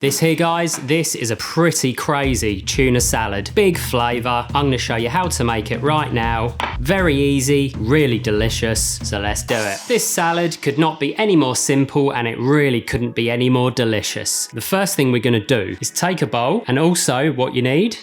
This here, guys, this is a pretty crazy tuna salad. Big flavour. I'm going to show you how to make it right now. Very easy, really delicious, so let's do it. This salad could not be any more simple and it really couldn't be any more delicious. The first thing we're going to do is take a bowl, and also what you need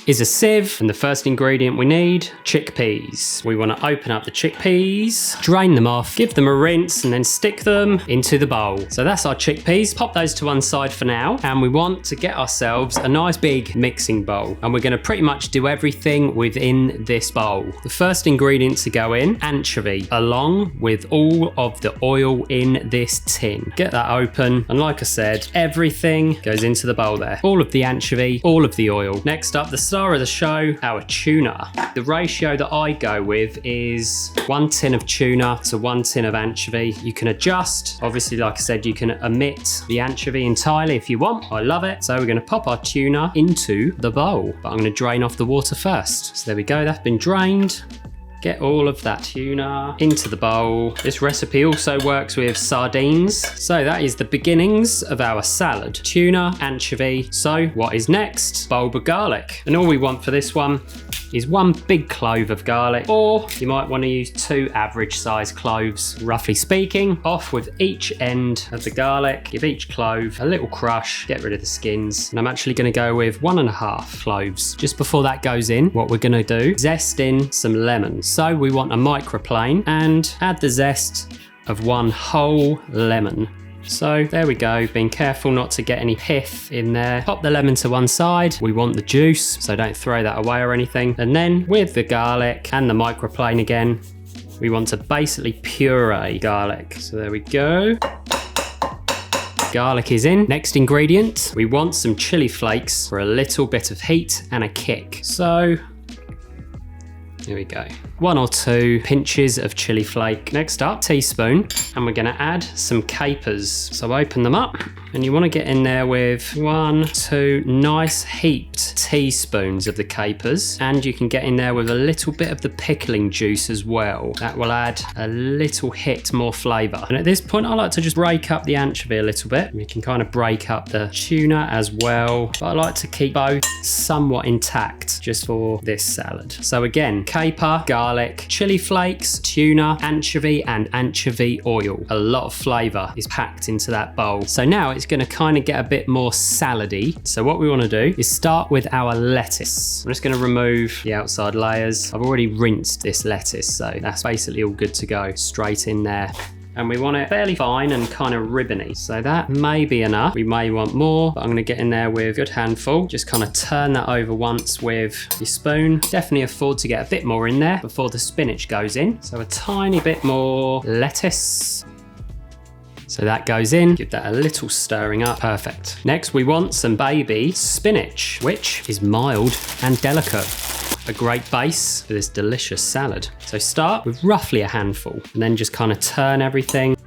is a sieve, and the first ingredient we need, chickpeas. We want to open up the chickpeas, drain them off, give them a rinse, and then stick them into the bowl. So that's our chickpeas. Pop those to one side for now, and we want to get ourselves a nice big mixing bowl, and we're going to pretty much do everything within this bowl. The first ingredient to go in, anchovy, along with all of the oil in this tin. Get that open, and like I said, everything goes into the bowl there. All of the anchovy, all of the oil. Next up, the star of the show, our tuna. The ratio that I go with is 1 tin of tuna to 1 tin of anchovy. You can adjust. Obviously, like I said, you can omit the anchovy entirely if you want. I love it. So we're going to pop our tuna into the bowl, but I'm going to drain off the water first. So there we go. That's been drained. Get all of that tuna into the bowl. This recipe also works with sardines. So that is the beginnings of our salad. Tuna, anchovy. So what is next? Bulb of garlic. And all we want for this one is 1 big clove of garlic, or you might want to use 2 average size cloves, roughly speaking. Off with each end of the garlic, give each clove a little crush, get rid of the skins. And I'm actually going to go with 1.5 cloves. Just before that goes in, what we're going to do, zest in some lemon. So we want a microplane and add the zest of 1 whole lemon. So there we go, being careful not to get any pith in there. Pop the lemon to one side. We want the juice, so don't throw that away or anything. And then with the garlic and the microplane again, we want to basically puree garlic. So there we go. Garlic is in. Next ingredient, we want some chili flakes for a little bit of heat and a kick. So here we go. 1 or 2 pinches of chili flake. Next up, teaspoon, and we're going to add some capers. So open them up, and you want to get in there with 1, 2 nice heaped teaspoons of the capers, and you can get in there with a little bit of the pickling juice as well. That will add a little hit more flavour. And at this point, I like to just break up the anchovy a little bit. You can kind of break up the tuna as well, but I like to keep both somewhat intact just for this salad. So again, caper, garlic, chili flakes, tuna, anchovy, and anchovy oil. A lot of flavour is packed into that bowl. So now it's going to kind of get a bit more salady. So what we want to do is start with our lettuce. I'm just going to remove the outside layers. I've already rinsed this lettuce, so that's basically all good to go. Straight in there. And we want it fairly fine and kind of ribbony. So that may be enough. We may want more, but I'm going to get in there with a good handful. Just kind of turn that over once with your spoon. Definitely afford to get a bit more in there before the spinach goes in. So a tiny bit more lettuce. So that goes in, give that a little stirring up. Perfect. Next, we want some baby spinach, which is mild and delicate. A great base for this delicious salad. So start with roughly a handful and then just kind of turn everything.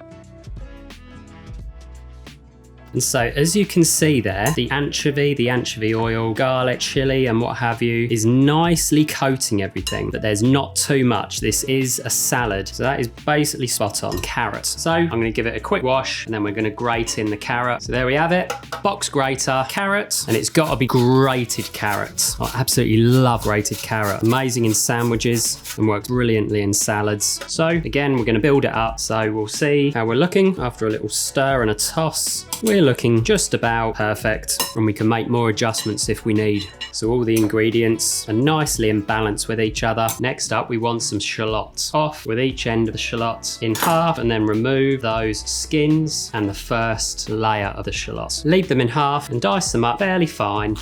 And so as you can see there, the anchovy oil, garlic, chili, and what have you is nicely coating everything, but there's not too much. This is a salad. So that is basically spot on. Carrot. So I'm going to give it a quick wash, and then we're going to grate in the carrot. So there we have it. Box grater, carrot, and it's got to be grated carrot. I absolutely love grated carrot. Amazing in sandwiches and works brilliantly in salads. So again, we're going to build it up. So we'll see how we're looking after a little stir and a toss. We're looking just about perfect, and we can make more adjustments if we need. So all the ingredients are nicely in balance with each other. Next up, we want some shallots. Off with each end of the shallot in half, and then remove those skins and the first layer of the shallots. Leave them in half and dice them up fairly fine.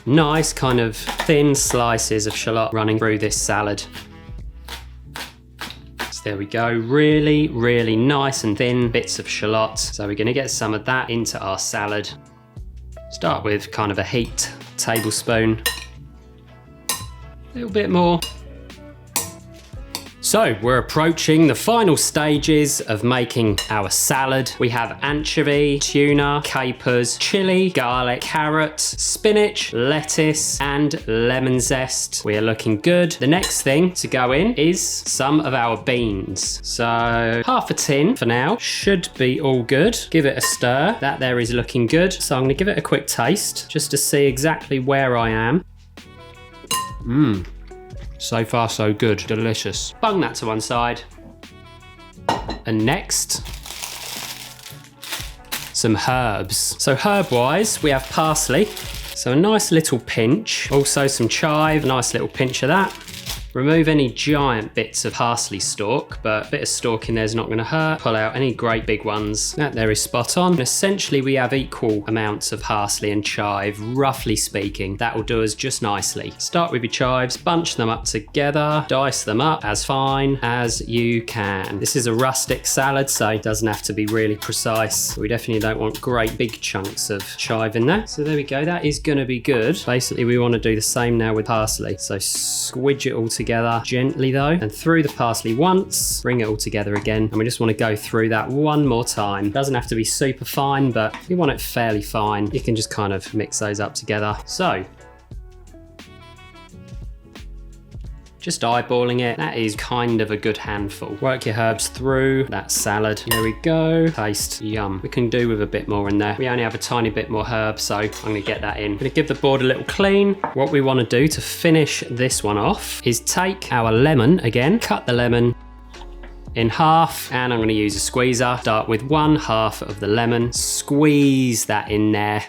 Nice kind of thin slices of shallot running through this salad. There we go, really, really nice and thin bits of shallot. So we're gonna get some of that into our salad. Start with kind of a heaped tablespoon. A little bit more. So we're approaching the final stages of making our salad. We have anchovy, tuna, capers, chili, garlic, carrot, spinach, lettuce, and lemon zest. We are looking good. The next thing to go in is some of our beans. So half a tin for now should be all good. Give it a stir. That there is looking good. So I'm gonna give it a quick taste just to see exactly where I am. So far so good, delicious. Bung that to one side. And next, some herbs. So herb-wise, we have parsley. So a nice little pinch. Also some chive, a nice little pinch of that. Remove any giant bits of parsley stalk, but a bit of stalk in there is not going to hurt. Pull out any great big ones. That there is spot on. And essentially, we have equal amounts of parsley and chive, roughly speaking. That will do us just nicely. Start with your chives, bunch them up together, dice them up as fine as you can. This is a rustic salad, so it doesn't have to be really precise. We definitely don't want great big chunks of chive in there. So there we go. That is going to be good. Basically, we want to do the same now with parsley. So squidge it all together gently though, and through the parsley once, bring it all together again, and we just want to go through that one more time. Doesn't have to be super fine, but if you want it fairly fine, you can just kind of mix those up together. So just eyeballing it, that is kind of a good handful. Work your herbs through that salad. There we go. Taste yum. We can do with a bit more in there. We only have a tiny bit more herb, so I'm gonna get that in. I'm gonna give the board a little clean. What we wanna do to finish this one off is take our lemon again, cut the lemon in half, and I'm gonna use a squeezer. Start with 1/2 of the lemon, squeeze that in there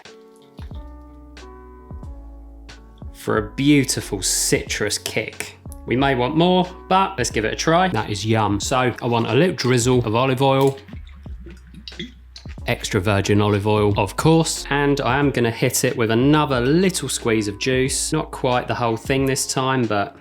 for a beautiful citrus kick. We may want more, but let's give it a try. That is yum. So I want a little drizzle of olive oil, extra virgin olive oil, of course, and I am gonna hit it with another little squeeze of juice. Not quite the whole thing this time, but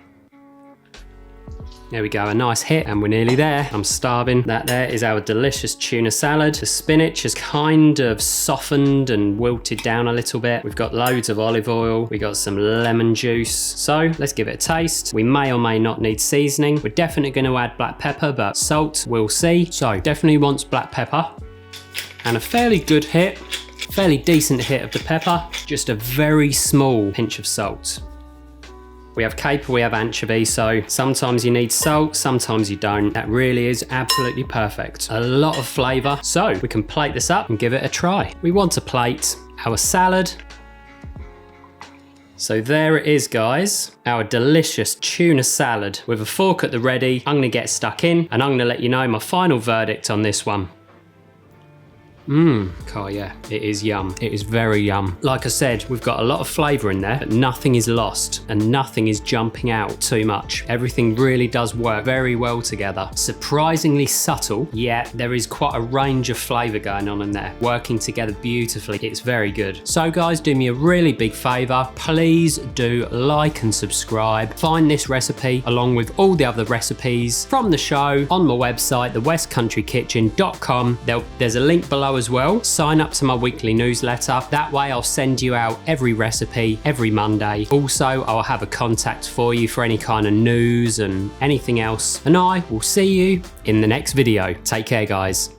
there we go, a nice hit, and we're nearly there. I'm starving. That there is our delicious tuna salad. The spinach has kind of softened and wilted down a little bit. We've got loads of olive oil. We got some lemon juice. So let's give it a taste. We may or may not need seasoning. We're definitely going to add black pepper, but salt, we'll see. So definitely wants black pepper, and a fairly good hit, fairly decent hit of the pepper. Just a very small pinch of salt. We have caper, we have anchovy, so sometimes you need salt, sometimes you don't. That really is absolutely perfect. A lot of flavour. So we can plate this up and give it a try. We want to plate our salad. So there it is, guys. Our delicious tuna salad with a fork at the ready. I'm gonna get stuck in and I'm gonna let you know my final verdict on this one. Oh yeah, it is yum. It is very yum. Like I said, we've got a lot of flavour in there, but nothing is lost and nothing is jumping out too much. Everything really does work very well together. Surprisingly subtle, yet there is quite a range of flavour going on in there, working together beautifully. It's very good. So guys, do me a really big favour. Please do like and subscribe. Find this recipe along with all the other recipes from the show on my website, thewckcountryKitchen.com. There's a link below as well. Sign up to my weekly newsletter. That way I'll send you out every recipe every Monday. Also, I'll have a contact for you for any kind of news and anything else. And I will see you in the next video. Take care, guys.